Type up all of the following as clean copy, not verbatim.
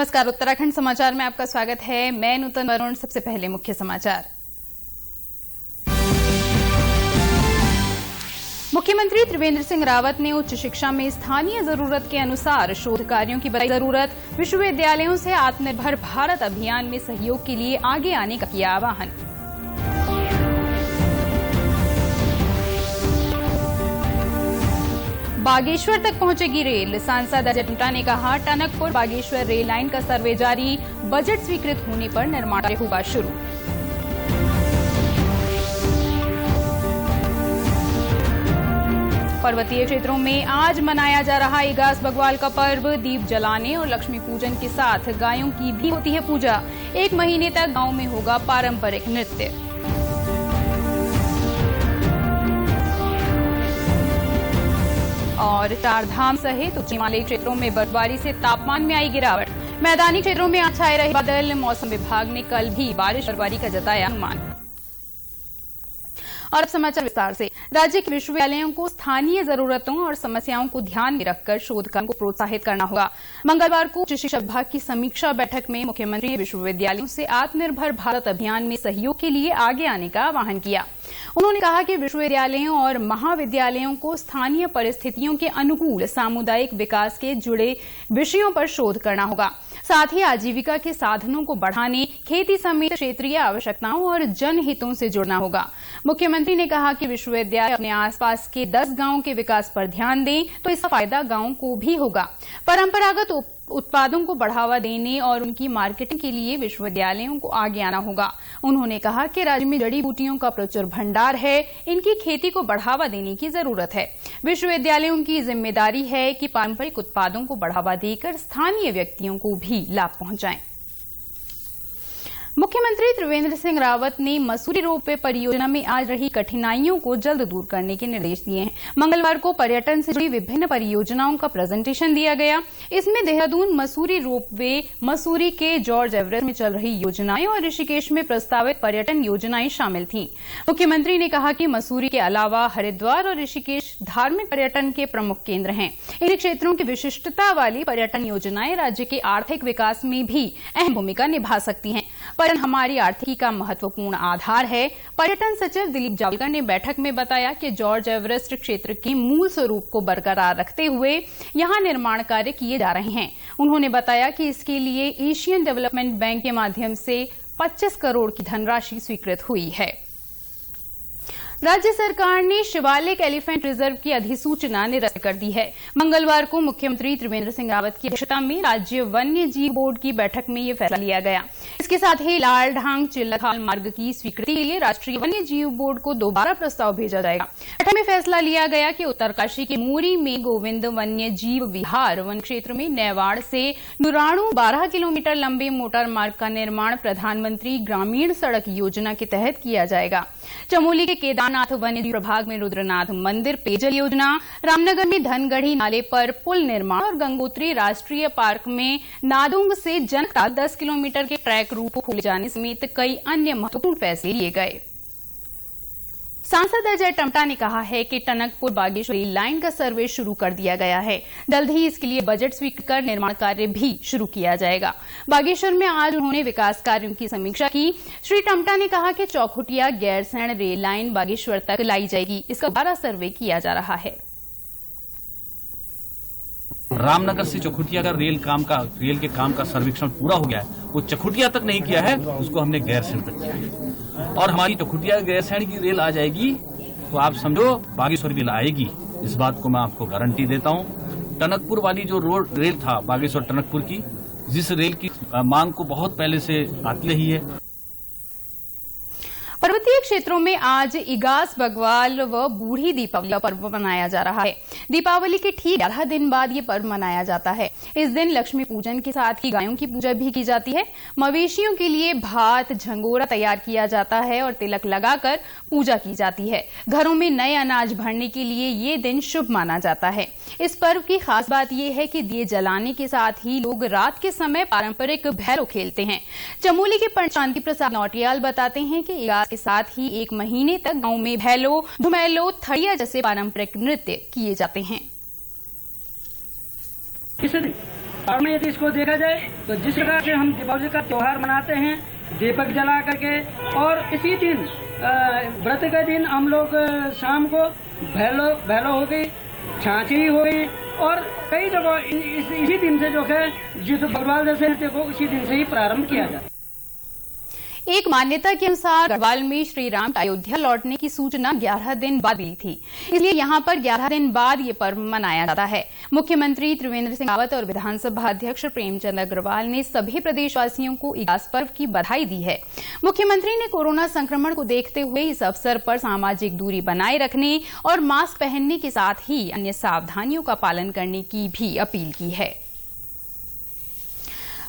नमस्कार, उत्तराखंड समाचार में आपका स्वागत है। मैं नूतन वरुण। सबसे पहले मुख्य समाचार। मुख्यमंत्री त्रिवेंद्र सिंह रावत ने उच्च शिक्षा में स्थानीय जरूरत के अनुसार शोध कार्यों की बताई जरूरत। विश्वविद्यालयों से आत्मनिर्भर भारत अभियान में सहयोग के लिए आगे आने का किया आह्वान। बागेश्वर तक पहुंचेगी रेल। सांसद अजय टम्टा ने कहा, टनकपुर बागेश्वर रेल लाइन का सर्वे जारी। बजट स्वीकृत होने पर निर्माण कार्य होगा शुरू। पर्वतीय क्षेत्रों में आज मनाया जा रहा इगास बग्वाल का पर्व। दीप जलाने और लक्ष्मी पूजन के साथ गायों की भी होती है पूजा। 1 महीने तक गांव में होगा पारंपरिक नृत्य। और चारधाम सहित उच्च हिमालयी क्षेत्रों में बर्फबारी से तापमान में आई गिरावट। मैदानी क्षेत्रों में आज छाए रहे बादल। मौसम विभाग ने कल भी बारिश बर्फबारी का जताया अनुमान। और अब समाचार विस्तार से। राज्य के विश्वविद्यालयों को स्थानीय जरूरतों और समस्याओं को ध्यान में रखकर शोध कार्यों को प्रोत्साहित करना होगा। मंगलवार को उच्च शिक्षा विभाग की समीक्षा बैठक में मुख्यमंत्री ने विश्वविद्यालयों से आत्मनिर्भर भारत अभियान में सहयोग के लिए आगे आने का आह्वान किया। उन्होंने कहा कि विश्वविद्यालयों और महाविद्यालयों को स्थानीय परिस्थितियों के अनुकूल सामुदायिक विकास के जुड़े विषयों पर शोध करना होगा। साथ ही आजीविका के साधनों को बढ़ाने, खेती समेत क्षेत्रीय आवश्यकताओं और जनहितों से जुड़ना होगा। मुख्यमंत्री ने कहा कि विश्वविद्यालय अपने आसपास के 10 गांवों के विकास पर ध्यान दें तो इसका फायदा गांवों को भी होगा। परंपरागत उत्पादों को बढ़ावा देने और उनकी मार्केटिंग के लिए विश्वविद्यालयों को आगे आना होगा। उन्होंने कहा कि राज्य में जड़ी बूटियों का प्रचुर भंडार है, इनकी खेती को बढ़ावा देने की जरूरत है। विश्वविद्यालयों की जिम्मेदारी है कि पारंपरिक उत्पादों को बढ़ावा देकर स्थानीय व्यक्तियों को भी लाभ पहुंचाएं। मुख्यमंत्री त्रिवेंद्र सिंह रावत ने मसूरी रोपवे परियोजना में आज रही कठिनाइयों को जल्द दूर करने के निर्देश दिए हैं। मंगलवार को पर्यटन से जुड़ी विभिन्न परियोजनाओं का प्रेजेंटेशन दिया गया। इसमें देहरादून मसूरी रोपवे, मसूरी के जॉर्ज एवरेस्ट में चल रही योजनाएं और ऋषिकेश में प्रस्तावित पर्यटन योजनाएं शामिल थीं। मुख्यमंत्री ने कहा कि मसूरी के अलावा हरिद्वार और ऋषिकेश धार्मिक पर्यटन के प्रमुख केंद्र हैं। इन क्षेत्रों की विशिष्टता वाली पर्यटन योजनाएं राज्य के आर्थिक विकास में भी अहम भूमिका निभा सकती हैं। पर्यटन हमारी आर्थिकी का महत्वपूर्ण आधार है। पर्यटन सचिव दिलीप जावलकर ने बैठक में बताया कि जॉर्ज एवरेस्ट क्षेत्र के मूल स्वरूप को बरकरार रखते हुए यहां निर्माण कार्य किए जा रहे हैं। उन्होंने बताया कि इसके लिए एशियन डेवलपमेंट बैंक के माध्यम से 25 करोड़ की धनराशि स्वीकृत हुई है। राज्य सरकार ने शिवालिक एलिफेंट रिजर्व की अधिसूचना निरस्त कर दी है। मंगलवार को मुख्यमंत्री त्रिवेंद्र सिंह रावत की अध्यक्षता में राज्य वन्य जीव बोर्ड की बैठक में ये फैसला लिया गया। इसके साथ ही लाल ढांग चिल्लखाल मार्ग की स्वीकृति के लिए राष्ट्रीय वन्य जीव बोर्ड को दोबारा प्रस्ताव भेजा जाएगा। बैठक में फैसला लिया गया कि उत्तरकाशी के मूरी में गोविंद वन्य जीव विहार वन क्षेत्र में नेवाड़ से नुराणु 12 किलोमीटर लंबे मोटर मार्ग का निर्माण प्रधानमंत्री ग्रामीण सड़क योजना के तहत किया जाएगा। चमोली के केदारनाथ वन्यजीव प्रभाग में रुद्रनाथ मंदिर पेयजल योजना, रामनगर में धनगढ़ी नाले पर पुल निर्माण और गंगोत्री राष्ट्रीय पार्क में नादुंग से जनता 10 किलोमीटर के ट्रैक रूट खोले जाने समेत कई अन्य महत्वपूर्ण फैसले लिए गए। सांसद अजय टम्टा ने कहा है कि टनकपुर बागेश्वर रेल लाइन का सर्वे शुरू कर दिया गया है। जल्द ही इसके लिए बजट स्वीकृत कर निर्माण कार्य भी शुरू किया जाएगा। बागेश्वर में आज उन्होंने विकास कार्यों की समीक्षा की। श्री टम्टा ने कहा कि चौखुटिया गैरसैंण रेल लाइन बागेश्वर तक लाई जाएगी। इसका दोबारा सर्वे किया जा रहा है। रामनगर से चौखुटिया का रेल के काम का सर्वेक्षण पूरा हो गया है। वो चौखुटिया तक नहीं किया है, उसको हमने गैरसैंण तक किया है। और हमारी चौखुटिया गैरसैंण की रेल आ जाएगी तो आप समझो बागेश्वर भी आएगी। इस बात को मैं आपको गारंटी देता हूँ। टनकपुर वाली जो रेल था बागेश्वर टनकपुर की, जिस रेल की मांग को बहुत पहले से आती रही है। पर्वतीय क्षेत्रों में आज इगास बग्वाल व बूढ़ी दीपावली का पर्व मनाया जा रहा है। दीपावली के ठीक 11 दिन बाद ये पर्व मनाया जाता है। इस दिन लक्ष्मी पूजन के साथ ही गायों की पूजा भी की जाती है। मवेशियों के लिए भात झंगोरा तैयार किया जाता है और तिलक लगाकर पूजा की जाती है। घरों में नए अनाज भरने के लिए ये दिन शुभ माना जाता है। इस पर्व की खास बात यह है कि दिए जलाने के साथ ही लोग रात के समय पारंपरिक भैरो खेलते हैं। चमोली के पंडित शांति प्रसाद नौटियाल बताते हैं कि इगास के साथ ही 1 महीने तक गांव में भैलो, धुमैलो, थड़िया जैसे पारंपरिक नृत्य किए जाते हैं। और में यदि इसको देखा जाए तो जिस प्रकार से हम दीपावली का त्योहार मनाते हैं दीपक जला करके, और इसी दिन व्रत के दिन हम लोग शाम को भैलो हो गई, छाछी हो गई, और कई जगह इसी दिन से जो है जिस भगवान जैसे को उसी दिन से ही प्रारंभ किया जाता है। एक मान्यता के अनुसार गढ़वाल में श्री राम अयोध्या लौटने की सूचना 11 दिन बाद मिली थी, इसलिए यहां पर 11 दिन बाद ये पर्व मनाया जाता है। मुख्यमंत्री त्रिवेंद्र सिंह रावत और विधानसभा अध्यक्ष प्रेमचंद अग्रवाल ने सभी प्रदेशवासियों को इस पर्व की बधाई दी है। मुख्यमंत्री ने कोरोना संक्रमण को देखते हुए इस अवसर पर सामाजिक दूरी बनाए रखने और मास्क पहनने के साथ ही अन्य सावधानियों का पालन करने की भी अपील की है।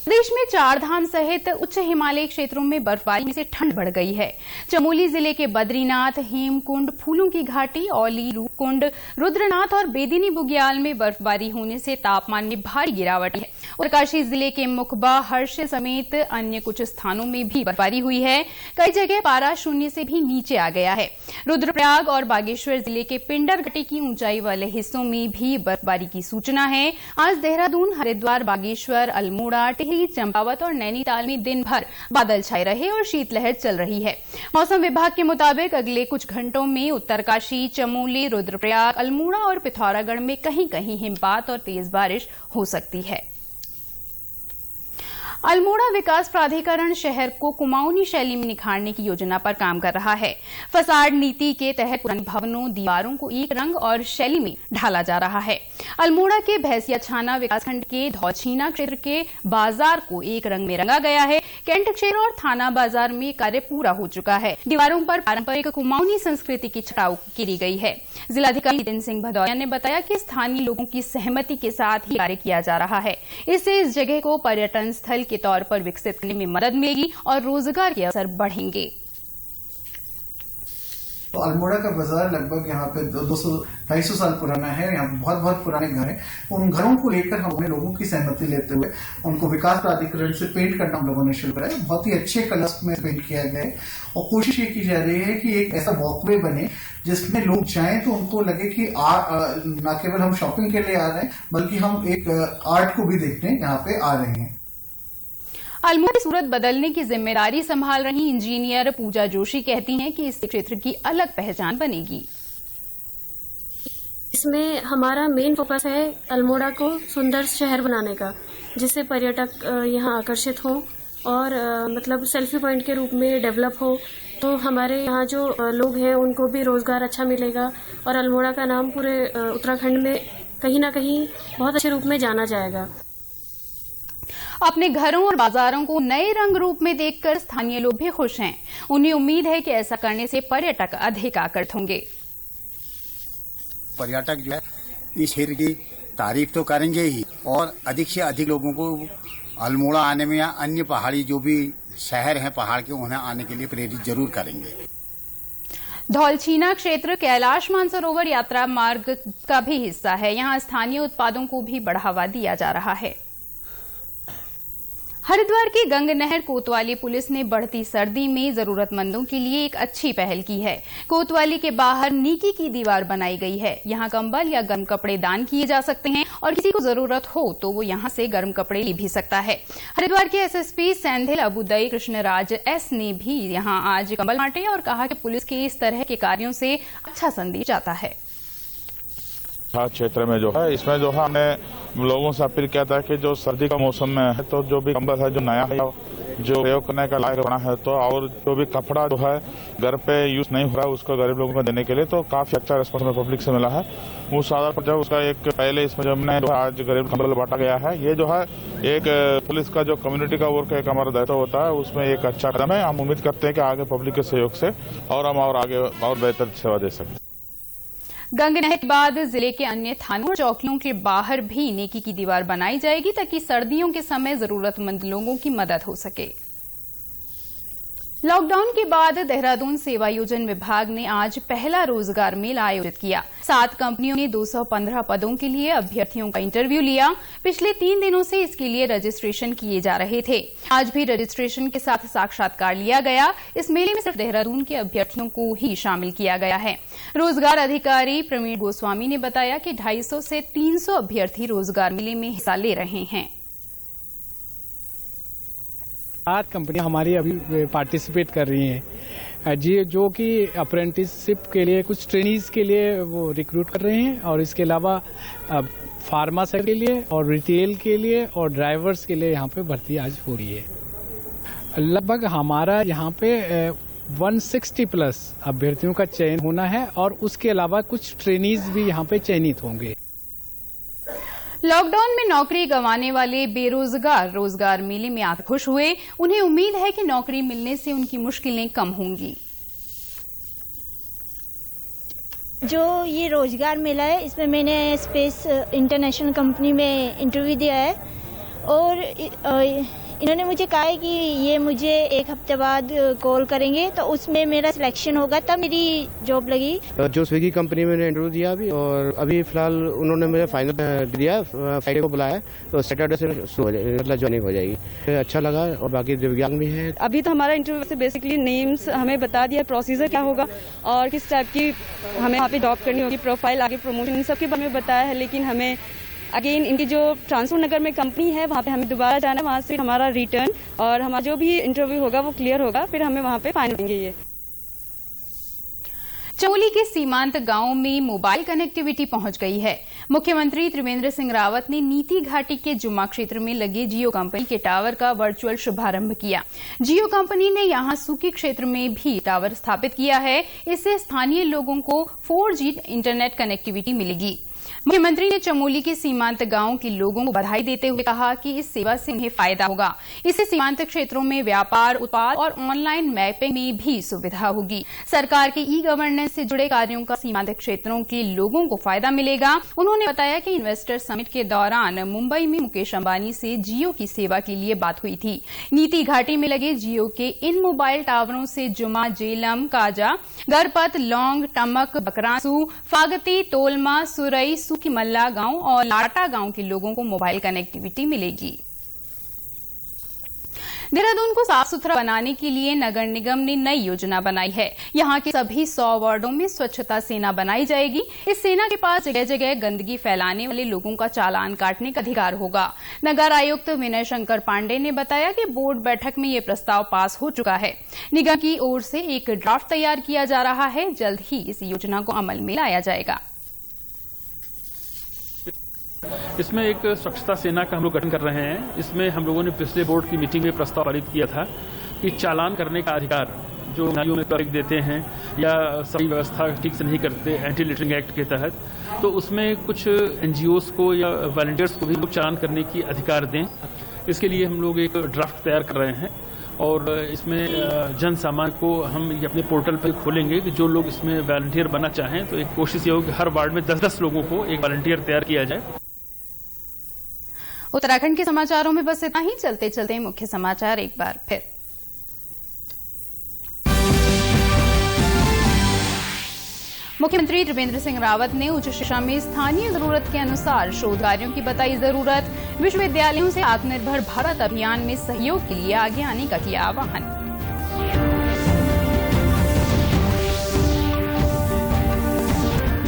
प्रदेश में चारधाम सहित उच्च हिमालयी क्षेत्रों में बर्फबारी से ठंड बढ़ गई है। चमोली जिले के बद्रीनाथ, हेमकुंड, फूलों की घाटी, औली, रूपकुंड, रुद्रनाथ और बेदिनी बुग्याल में बर्फबारी होने से तापमान में भारी गिरावट है। उत्तरकाशी जिले के मुखबा, हर्ष समेत अन्य कुछ स्थानों में भी बर्फबारी हुई है। कई जगह पारा शून्य से भी नीचे आ गया है। रुद्रप्रयाग और बागेश्वर जिले के पिंडर घाटी की ऊंचाई वाले हिस्सों में भी बर्फबारी की सूचना है। आज देहरादून, हरिद्वार, बागेश्वर, अल्मोड़ा, टिहरी, चंपावत और नैनीताल में दिन भर बादल छाए रहे और शीतलहर चल रही है। मौसम विभाग के मुताबिक अगले कुछ घंटों में उत्तरकाशी, चमोली, रुद्रप्रयाग, अल्मोड़ा और पिथौरागढ़ में कहीं कहीं हिमपात और तेज बारिश हो सकती है। अल्मोड़ा विकास प्राधिकरण शहर को कुमाऊनी शैली में निखारने की योजना पर काम कर रहा है। फसाड नीति के तहत पुराने भवनों, दीवारों को एक रंग और शैली में ढाला जा रहा है। अल्मोड़ा के भैंसिया छाना विकासखंड के धौलछीना क्षेत्र के बाजार को एक रंग में रंगा गया है। कैंट क्षेत्र और थाना बाजार में कार्य पूरा हो चुका है। दीवारों पर पारंपरिक कुमाऊनी संस्कृति की छटाव की गई है। जिलाधिकारी नितिन सिंह भदौरिया ने बताया कि स्थानीय लोगों की सहमति के साथ ही कार्य किया जा रहा है। इससे इस जगह को पर्यटन स्थल के तौर पर विकसित करने में मदद मिलेगी और रोजगार के अवसर बढ़ेंगे। तो अल्मोड़ा का बाजार लगभग यहाँ पे 200-250 साल पुराना है। यहाँ बहुत पुराने घर हैं। उन घरों को लेकर हम अपने लोगों की सहमति लेते हुए उनको विकास प्राधिकरण से पेंट करना हम लोगों ने शुरू कराया। बहुत ही अच्छे कलर्स में पेंट किया गया है और कोशिश ये की जा रही है कि एक ऐसा वॉकवे बने जिसमें लोग जाएं तो उनको लगे कि न केवल हम शॉपिंग के लिए आ रहे हैं बल्कि हम एक आर्ट को भी देखने यहाँ पे आ रहे हैं। अल्मोड़ा की सूरत बदलने की जिम्मेदारी संभाल रही इंजीनियर पूजा जोशी कहती हैं कि इस क्षेत्र की अलग पहचान बनेगी। इसमें हमारा मेन फोकस है अल्मोड़ा को सुंदर शहर बनाने का, जिससे पर्यटक यहाँ आकर्षित हो और मतलब सेल्फी पॉइंट के रूप में डेवलप हो। तो हमारे यहाँ जो लोग हैं उनको भी रोजगार अच्छा मिलेगा और अल्मोड़ा का नाम पूरे उत्तराखंड में कहीं ना कहीं बहुत अच्छे रूप में जाना जाएगा। अपने घरों और बाजारों को नए रंग रूप में देखकर स्थानीय लोग भी खुश हैं। उन्हें उम्मीद है कि ऐसा करने से पर्यटक अधिक आकर्षित होंगे। पर्यटक जो है इस शहर की तारीफ तो करेंगे ही और अधिक से अधिक लोगों को अल्मोड़ा आने में या अन्य पहाड़ी जो भी शहर हैं पहाड़ के उन्हें आने के लिए प्रेरित जरूर करेंगे। धौलछीना क्षेत्र कैलाश मानसरोवर यात्रा मार्ग का भी हिस्सा है। यहाँ स्थानीय उत्पादों को भी बढ़ावा दिया जा रहा है। हरिद्वार की गंग नहर कोतवाली पुलिस ने बढ़ती सर्दी में जरूरतमंदों के लिए एक अच्छी पहल की है। कोतवाली के बाहर नीकी की दीवार बनाई गई है। यहाँ कंबल या गर्म कपड़े दान किए जा सकते हैं और किसी को जरूरत हो तो वो यहाँ से गर्म कपड़े ले भी सकता है। हरिद्वार के एसएसपी सैंधिल अबुदई कृष्णराज एस ने भी यहाँ आज कंबल बांटे और कहा कि पुलिस के इस तरह के कार्यों से अच्छा संदेश जाता है। क्षेत्र में जो है इसमें जो है हमने लोगों से अपील किया था कि जो सर्दी का मौसम में है तो जो भी कंबल है जो नया है जो प्रयोग करने का लायक बना है तो और जो भी कपड़ा जो है घर पे यूज नहीं हो रहा है उसको गरीब लोगों को देने के लिए तो काफी अच्छा रिस्पॉन्स हमें पब्लिक से मिला है। उस आधार पर जब उसका एक पहले इसमें जो हमने आज गरीब कंबल बांटा गया है ये जो है एक पुलिस का जो कम्युनिटी का वर्क एक हमारा दायित्व होता है उसमें एक अच्छा कदम है। हम उम्मीद करते हैं कि आगे पब्लिक के सहयोग से और हम और आगे और बेहतर सेवा दे सकते हैं। गंग नहर के बाद जिले के अन्य थानों और चौकियों के बाहर भी नेकी की दीवार बनाई जाएगी ताकि सर्दियों के समय जरूरतमंद लोगों की मदद हो सके। लॉकडाउन के बाद देहरादून सेवायोजन विभाग ने आज पहला रोजगार मेला आयोजित किया। 7 कंपनियों ने 215 पदों के लिए अभ्यर्थियों का इंटरव्यू लिया। पिछले 3 दिनों से इसके लिए रजिस्ट्रेशन किए जा रहे थे। आज भी रजिस्ट्रेशन के साथ साक्षात्कार लिया गया। इस मेले में सिर्फ देहरादून के अभ्यर्थियों को ही शामिल किया गया है। रोजगार अधिकारी प्रवीण गोस्वामी ने बताया कि 250 से 300 अभ्यर्थी रोजगार मेले में हिस्सा ले रहे हैं। 7 कंपनियां हमारी अभी पार्टिसिपेट कर रही हैं जी, जो कि अप्रेंटिसशिप के लिए कुछ ट्रेनीज के लिए वो रिक्रूट कर रहे हैं, और इसके अलावा फार्मा सेक्टर के लिए और रिटेल के लिए और ड्राइवर्स के लिए यहाँ पे भर्ती आज हो रही है। लगभग हमारा यहाँ पे 160 प्लस अभ्यर्थियों का चयन होना है, और उसके अलावा कुछ ट्रेनीज भी यहाँ पे चयनित होंगे। लॉकडाउन में नौकरी गंवाने वाले बेरोजगार रोजगार मेले में आकर खुश हुए। उन्हें उम्मीद है कि नौकरी मिलने से उनकी मुश्किलें कम होंगी। जो ये रोजगार मेला है, इसमें मैंने स्पेस इंटरनेशनल कंपनी में इंटरव्यू दिया है, और इन्होंने मुझे कहा है कि ये मुझे 1 हफ्ते बाद कॉल करेंगे, तो उसमें मेरा सिलेक्शन होगा, तब मेरी जॉब लगी। जो स्विगी कंपनी में मैंने इंटरव्यू दिया अभी, और अभी फिलहाल उन्होंने मुझे फाइनल दिया, फ्राइडे को बुलाया, तो सैटरडे से मतलब ज्वाइनिंग हो जाएगी। अच्छा लगा, और बाकी दिव्यांग भी है। अभी तो हमारा इंटरव्यू से बेसिकली नेम्स हमें बता दिया, प्रोसीजर क्या होगा और किस टाइप की हमें वहाँ पे जॉब करनी होगी, प्रोफाइल, आगे प्रमोशन, इन सब के बारे में बताया है। लेकिन हमें अगेन इनकी जो ट्रांसपोर्ट नगर में कंपनी है, वहाँ पे हमें दोबारा जाना है, वहाँ से हमारा रिटर्न और हमारा जो भी इंटरव्यू होगा वो क्लियर होगा, फिर हमें वहाँ पे फाइनल देंगे। ये चमोली के सीमांत गांव में मोबाइल कनेक्टिविटी पहुंच गई है। मुख्यमंत्री त्रिवेंद्र सिंह रावत ने नीति घाटी के जुम्मा क्षेत्र में लगे जियो कंपनी के टावर का वर्चुअल शुभारंभ किया। जियो कंपनी ने यहां सूखी क्षेत्र में भी टावर स्थापित किया है। इससे स्थानीय लोगों को 4G इंटरनेट कनेक्टिविटी मिलेगी। मुख्यमंत्री ने चमोली के सीमांत गांव के लोगों को बधाई देते हुए कहा कि इस सेवा से उन्हें फायदा होगा। इससे सीमांत क्षेत्रों में व्यापार, उत्पाद और ऑनलाइन मैपिंग में भी सुविधा होगी। सरकार के ई गवर्नेंस से जुड़े कार्यों का सीमांत क्षेत्रों के लोगों को फायदा मिलेगा। उन्होंने बताया कि इन्वेस्टर समिट के दौरान मुंबई में मुकेश अंबानी से जियो की सेवा के लिए बात हुई थी। नीति घाटी में लगे जियो के इन मोबाइल टावरों से जुमा, जेलम, काजा, गरपत, लौंग, टमक, बकरासू, फागती, तोलमा, सुरई, की मल्ला गांव और लाटा गांव के लोगों को मोबाइल कनेक्टिविटी मिलेगी। देहरादून को साफ सुथरा बनाने के लिए नगर निगम ने नई योजना बनाई है। यहां के सभी 100 वार्डों में स्वच्छता सेना बनाई जाएगी। इस सेना के पास जगह जगह गंदगी फैलाने वाले लोगों का चालान काटने का अधिकार होगा। नगर आयुक्त विनय शंकर पांडे ने बताया कि बोर्ड बैठक में ये प्रस्ताव पास हो चुका है। निगम की ओर से एक ड्राफ्ट तैयार किया जा रहा है। जल्द ही इस योजना को अमल में लाया जाएगा। इसमें एक स्वच्छता सेना का हम लोग गठन कर रहे हैं। इसमें हम लोगों ने पिछले बोर्ड की मीटिंग में प्रस्ताव पारित किया था कि चालान करने का अधिकार जो नालियों में ट्रैफिक देते हैं या सही व्यवस्था ठीक से नहीं करते एंटी लिटरिंग एक्ट के तहत, तो उसमें कुछ एनजीओज को या वॉलंटियर्स को भी लोग चालान करने की अधिकार दें। इसके लिए हम लोग एक ड्राफ्ट तैयार कर रहे हैं, और इसमें जन सामान्य को हम अपने पोर्टल पर खोलेंगे कि जो लोग इसमें वॉलंटियर बनना चाहें, तो एक कोशिश ये होगी कि हर वार्ड में 10-10 लोगों को एक वॉलंटियर तैयार किया जाए। उत्तराखंड के समाचारों में बस इतना ही। चलते चलते मुख्य समाचार एक बार फिर। मुख्यमंत्री त्रिवेंद्र सिंह रावत ने उच्च शिक्षा में स्थानीय जरूरत के अनुसार शोध कार्यों की बताई जरूरत। विश्वविद्यालयों से आत्मनिर्भर भारत अभियान में सहयोग के लिए आगे आने का किया आह्वान।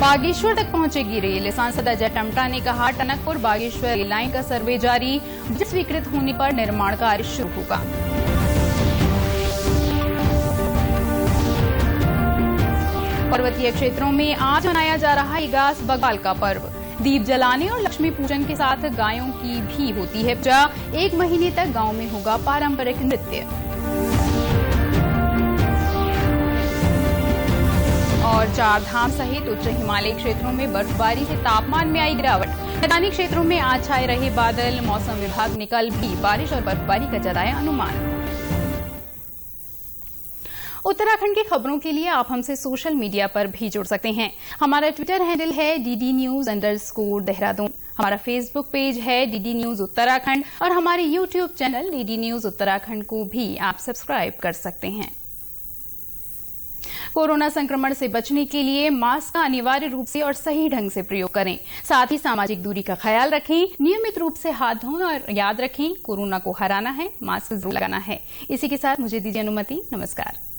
बागेश्वर तक पहुंचेगी रेल। सांसद अजय टमटा ने कहा, टनकपुर बागेश्वर रेल लाइन का सर्वे जारी। बजट स्वीकृत होने पर निर्माण कार्य शुरू होगा। पर्वतीय क्षेत्रों में आज मनाया जा रहा है इगास बग्वाल का पर्व। दीप जलाने और लक्ष्मी पूजन के साथ गायों की भी होती है पूजा। 1 महीने तक गांव में होगा पारंपरिक नृत्य। और 4 धाम सहित उच्च हिमालयी क्षेत्रों में बर्फबारी से तापमान में आई गिरावट। मैदानी क्षेत्रों में आज छाए रहे बादल। मौसम विभाग ने कल भी बारिश और बर्फबारी का जताया अनुमान। उत्तराखंड की खबरों के लिए आप हमसे सोशल मीडिया पर भी जुड़ सकते हैं। हमारा ट्विटर हैंडल है DDNews_देहरादून। हमारा फेसबुक पेज है DD न्यूज उत्तराखंड और हमारे YouTube channel DD news Uttarakhand को भी आप सब्सक्राइब कर सकते हैं। कोरोना संक्रमण से बचने के लिए मास्क का अनिवार्य रूप से और सही ढंग से प्रयोग करें। साथ ही सामाजिक दूरी का ख्याल रखें। नियमित रूप से हाथ धोएं और याद रखें, कोरोना को हराना है, मास्क जरूर लगाना है। इसी के साथ मुझे दीजिए अनुमति। नमस्कार।